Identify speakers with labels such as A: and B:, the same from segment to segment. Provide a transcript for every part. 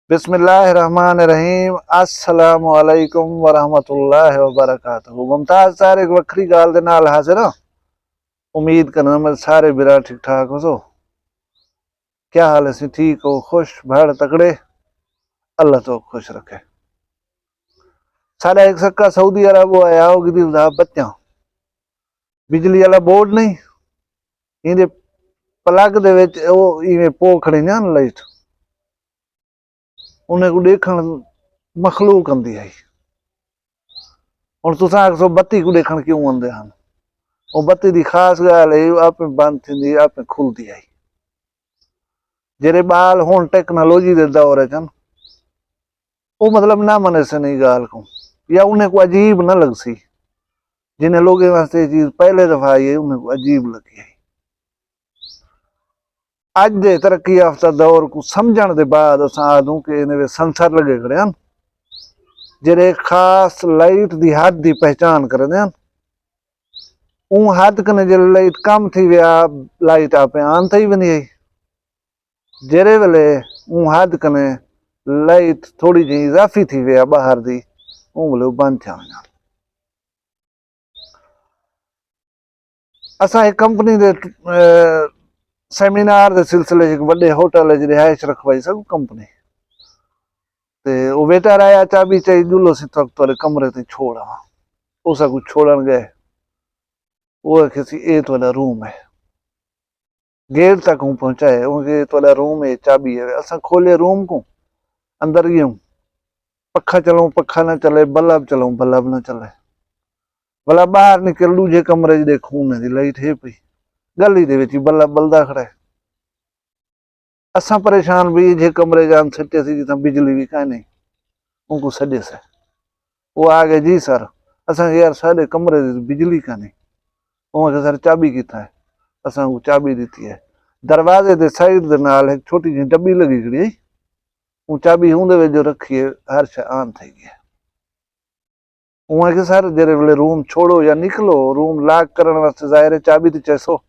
A: बिस्मिल्लाहिर्रहमानिर्रहीम। अस्सलामु अलैकुम वरहमतुल्लाहि वबरकातुहू। मुमताज सारे एक वक्री गाल दे नाल हाजिर हां। उम्मीद करना मैं सारे बिरा ठीक ठाक हो। सो क्या हाल है सी? ठीक हो? खुश भड़ तकड़े? अल्लाह तो खुश रखे। साडा एक सक्का सऊदी अरब वो आया होगी दी बत्तियां बिजली वाला बोर्ड नहीं इंदे प्लग दे विच ओ इवें पो खड़ी ना लाइट उन्हें को देखण मखलूक आंदी है। हुण तुसां आखो बत्ती को देखण क्यों आंदे हन? वो बत्ती दी खास गाल है आपे बंद थींदी आपे खुलदी है। जेरे बाल हुण टेक्नोलॉजी दे दौर चन वो मतलब ना मने से नहीं गाल को या उन्हें को अजीब ना लग सी। जिन्हें लोगों वास्ते ये चीज पहले दफा आई है उन्हें को अजीब लगी है। अज दे तरक्की याफ्ता दौर को समझण दे बाद असां आदू कि इन्हें सेंसर लगे खड़े हैं जेरे खास लाइट दी हद दी पहचान करदे हैं। ऊ हद कने जे लाइट कम थी विया लाइट आपे आन थई वेंदी है। जेरे वेले ऊ हद कने लाइट थोड़ी जी इजाफी थी विया बाहर दी ऊ वेले बंद थिया वञा। असां एक कंपनी दे सेमिनार दे सिलसिले एक बड़े होटल च रिहाइश रखवाई सब कंपनी ते वो वेटर आया चाबी चाहिए जुलो सी तक तोरे कमरे ते छोड़ आवा उसा कुछ छोड़न गए वो किसी ए वाला रूम है गेट तक हूँ पहुंचाए उनके वाला रूम है चाबी है। असा खोले रूम को अंदर गयूं पखा चलाऊं पखा ना चले बल्ब चलाऊं बल्ब ना चले भला बाहर निकल दूजे कमरे च देखूं उन्हें दी लाइट है पई गली दे विच बल्ब बलदा खड़ा है। असा परेशान भी जे कमरे जान सटे सी जिथा बिजली भी का नहीं उनको सजे से वो आ गए जी सर असा यार साढ़े कमरे बिजली का नहीं वो सर चाबी किथा है असा को चाबी दी है। दरवाजे दे साइड दे नाल एक छोटी जी डब्बी लगी खड़ी है वो चाबी उहदे जो रखी है हर शे आन थी गई है। वो के सर जेरे वेले रूम छोड़ो या निकलो रूम लॉक करने वास्ते जाहिर है चाबी तो चैसो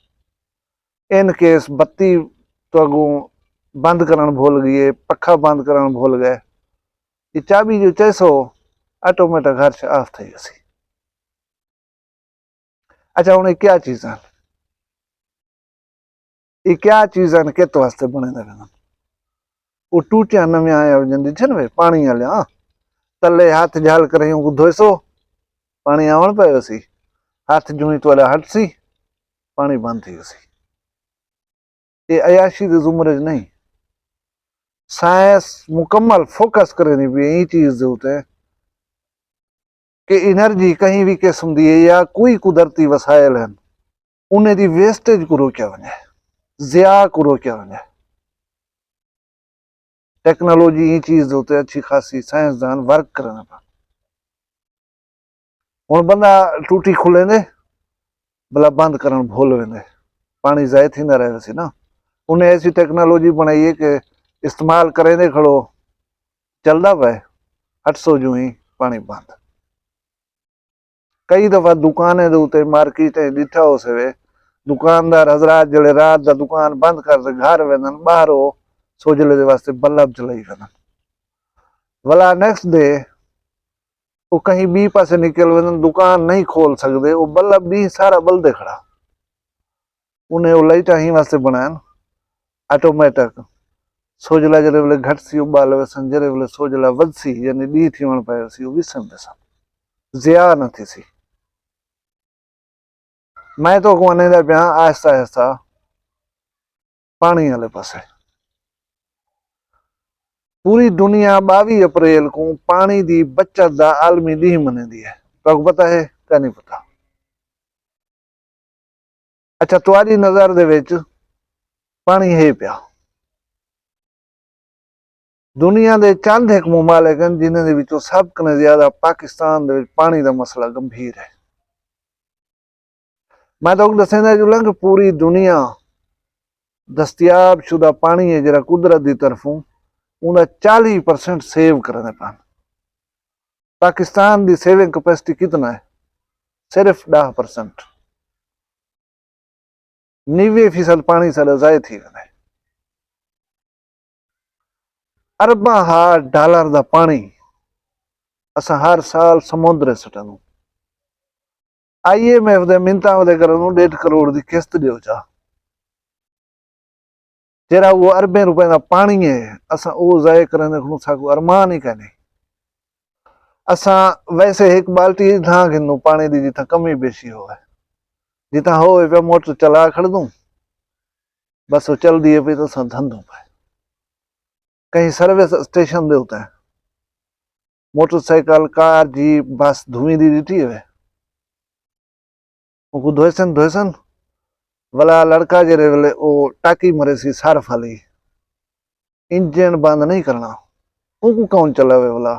A: इन केस बत्ती तो अगू बंद करन भूल गई पखा बंद करन भूल गए ये चाबी जो चैसो ऑटोमेटिक हर शे ऑफ थी गई। अच्छा हूँ क्या चीज़ ये क्या चीज़ कित वास्ते बने दे वो टूटिया नविया आया वजंदी छे न पानी वाले तले हाथ झाल कर धोसो पानी आवण पे सी हाथ जूई तो हटसी पानी बंद थी गई। ये अयाशी दे जुमरे नहीं साइंस मुकम्मल फोकस करे भी यही चीज होते कि एनर्जी कहीं भी किस्म दी है या कोई कुदरती वसायल हैं उन्हें दी वेस्टेज को रोकिया वने ज़िया को रोकिया वने। टेक्नोलॉजी ये चीज होते अच्छी खासी साइंसदान वर्क करना पा हुण बंदा टूटी खुले दे भला बंद करन भूल वेंदे पानी जाए थी ना रहे सी ना उन्हें ऐसी टेक्नोलॉजी बनाई है कि इस्तेमाल करें दे खड़ो चलदा पे 800 जू ही पानी बंद। कई दफा दुकानें दे उते मार्केट दिठा हो सवे दुकानदार हजरात जड़े रात दा दुकान बंद कर दे घर वेंदन बाहर हो सोजले दे वास्ते बल्ब जलाई वेंदन भला नेक्स्ट डे वो कहीं बी पासे निकल वेंदन दुकान नहीं खोल सकते वो बल्ब भी सारा बलदे खड़ा उन्हें वो लाइटा ही वास्ते बनान ऑटोमेटिक सोजला जरे वेले घट सी उबाल वेसन जरे वेले सोजला वधसी यानी डी थीवण पे सी विसन देसन ज़िया न थी सी। मैं तो कहने दा पिया आहिस्ता आहिस्ता पानी वाले पासे पूरी दुनिया 22 अप्रैल को पानी दी बचत दा आलमी दी मनेदी है तो पता है क्या नहीं पता। अच्छा तुम्हारी नजर दे विच पानी है पिया दुनिया दे चंद एक मुमालिक हैं जिन्हां दे विचों सब कने ज्यादा पाकिस्तान दे विच पानी दा मसला गंभीर है। मैं तो दसेंदा जुला कि पूरी दुनिया दस्तियाब शुदा पानी है जरा कुदरत की तरफों उनका 40% सेव करने पान। पाकिस्तान की सेविंग कैपेसिटी कितना है? सिर्फ 10%। 90% पानी सारा जाए थी वने अरबां हा डॉलर दा पानी असां हर साल समुद्र सटनूं। IMF दे मिनतां दे करन 1.5 करोड़ दी किस्त दियो चा, जेड़ा वो अरबें रुपए का पानी है असां वो ज़ाय करने को साकू अरमान ही कहने। असां वैसे एक बाल्टी धां घिनू पानी दी जिथा कमी बेशी होवे, जिथा हो पे मोटर चला खड़ दूं बस वो चल दिए पे तो असां धंधो पे। कहीं सर्विस स्टेशन दे उते मोटरसाइकिल कार जीप बस धुई दी दी है वो धोसन वाला लड़का जेरे वेले वो टाकी मरे सी सार्फ वाली इंजन बंद नहीं करना उनको कौन चलावे वाला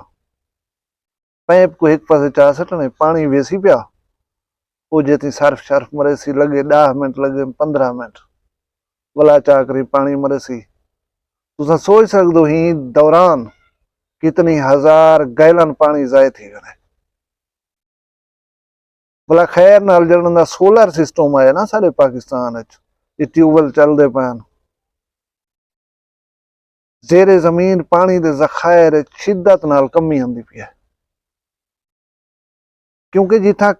A: पैप को एक पासे चा सटने पानी वेसी पिया वो जेती सर्फ शर्फ मरे सी लगे 10 मिनट लगे 15 मिनट वाला चा करी पानी मरे सी। तुसा सोच सकदो ही दौरान कितनी हजार गैलन पानी जाए थी गए। भला खैर नाल जड़न दा सोलर सिस्टम आया ना सारे पाकिस्तान ये ट्यूबवेल चलते पैन जेरे जमीन पानी दे जखायर शिद्दत नाल कमी आंदी पई है, क्योंकि जिथा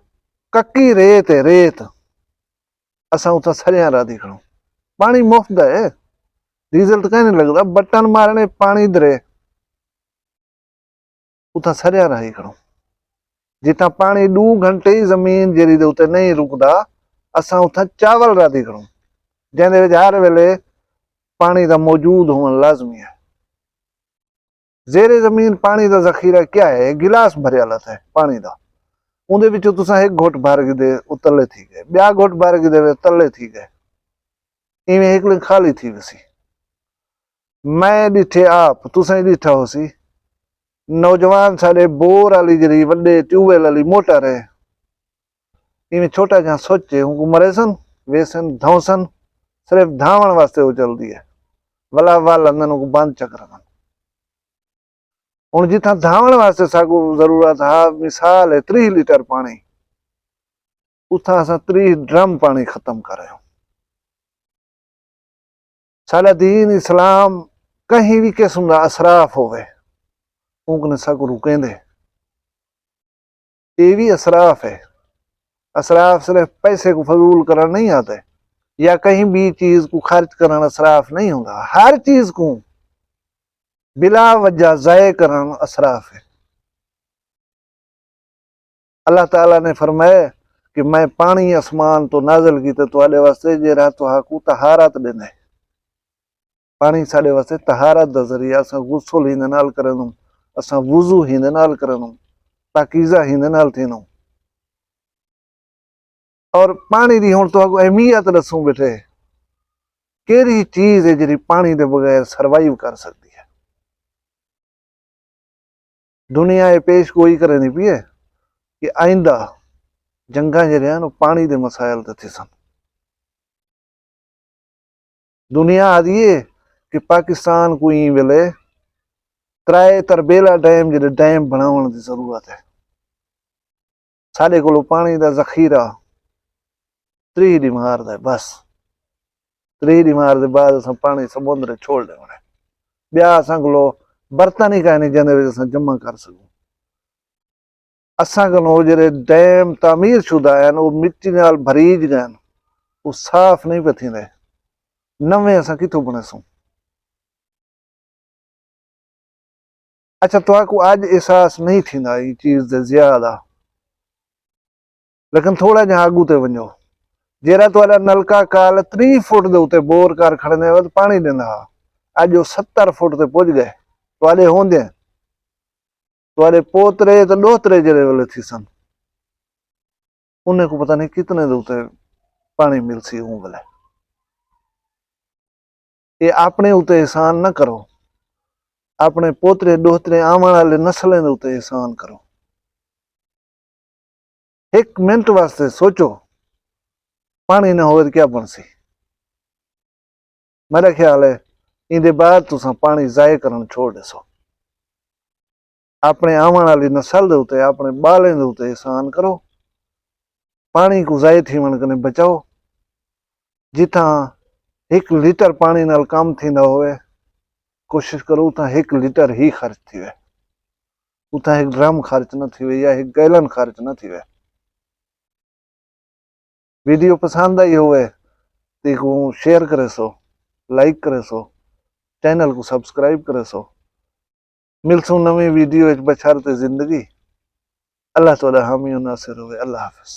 A: कक्की रेत है रेत असा उथा सरिया रा दिखणो पानी मुफ्त है, डीजल तो कहीं नहीं लगता, बटन मारने पानी दरे उथा सरिया रही खड़ो। जिथा पानी 2 घंटे ही जमीन जेरी दे उते नहीं रुकदा असा उथा चावल रा दिखणो जेंदे विच हर वेले पानी दा मौजूद होना लाजमी है। जेरे जमीन पानी दा जखीरा क्या है, गिलास भरिया लत है पानी दा, उहदे विचों तुसा एक घुट भर के दे उतले थी गए, ब्या घुट भर के दे तले थी गए, इवें एक खाली थी वसी। मैं डिठे आप तुसा डिठा हो सी नौजवान साडे बोर वाली जी वे ट्यूबवेल वाली मोटर है इवें छोटा जहा सोचे उनको मरे सन वेसन धौसन सिर्फ धावन वास्ते वो चलती है वला वाल अंदर को बंद चक्र हूँ जिथा धावन वास्ते साकू जरूरत हा मिसाल है 30 लीटर पानी उथा असा 30 ड्रम पानी खत्म कर रहे हो। साडा दीन इस्लाम कहीं भी किस्म का असराफ होवे उनने साकू रुकेंदे, ये भी असराफ है। असराफ सिर्फ पैसे को फजूल करना नहीं आता या कहीं भी चीज को खर्च करना असराफ नहीं होगा, हर चीज को बिला वजह जाय करना असराफ है। अल्लाह ताला ने फरमाया कि मैं पानी आसमान तो नाजल की तुहाडे वास्ते जेरा तुहाकू तहारत देना है। पानी साडे वास्ते तहारत दा जरिया असां गुस्ल हिंदे नाल करनू असां वुजू हिंदे नाल करनू पाकीज़ा हिंदे नाल थीनू। और पानी दी हुण तुहाकू अहमियत दसूं बैठे केड़ी चीज है जी पानी दे बगैर सर्वाइव कर सकती है। दुनिया ये पेश गोई करे नहीं पी है कि आइंदा जंगा जरिया पानी दे मसाइल ते थी सन। दुनिया आदि है कि पाकिस्तान को ई वेले 3 तरबेला डैम जो डैम बनाने की जरूरत है। साढ़े को पानी का जखीरा 3 दिमार है बस 3 दिमार के बाद अस पानी समुद्र छोड़ देना ब्या असा को बर्तन ही कहने जिन्हें जमा कर सकूं। असा को जे डैम तामीर शुदा है वो मिट्टी नाल भरीज गए वो साफ नहीं पे थी नवे असा कितों बनेसूं। अच्छा तो अज एहसास नहीं थी ये चीज दे ज्यादा, लेकिन थोड़ा जहा अगू ते वजो जेरा तुहाडा नलका काल 30 फुट दे उते बोर कर खड़ने वक्त पानी देंदा अज वो 70 फुट ते पुज गए तुहाडे होंदे तुहाडे पोतरे तो दोहतरे जेरे वेले थी सन उन्हें को पता नहीं कितने दे उते पानी मिल सी हूं वेले। ये अपने उते एहसान ना करो, अपने पोतरे दोहतरे आवन वाले नस्लें दे उते एहसान करो। एक मिनट वास्ते सोचो पानी ना हो क्या बन सी। मेरा ख्याल है इंदे बाद तुसा पानी जाए करन छोड़ देसो। अपने आवन वाली नस्ल दे उते अपने बालें दे उते एहसान करो, पानी को जाए थी मन कने बचाओ। जिथा 1 लीटर पानी नाल काम थी ना होवे कोशिश करो उतना 1 लीटर ही खर्च थी वे, उतना 1 ड्रम खर्च न थी वे या 1 गैलन खर्च न थी वे। वीडियो पसंद आई होवे तो शेयर करे सो, लाइक करे सो, चैनल को सब्सक्राइब करे सो। मिलसूं नवी वीडियो बचारते जिंदगी। अल्लाह तआला हामी नासिर होवे। अल्लाह हाफिज।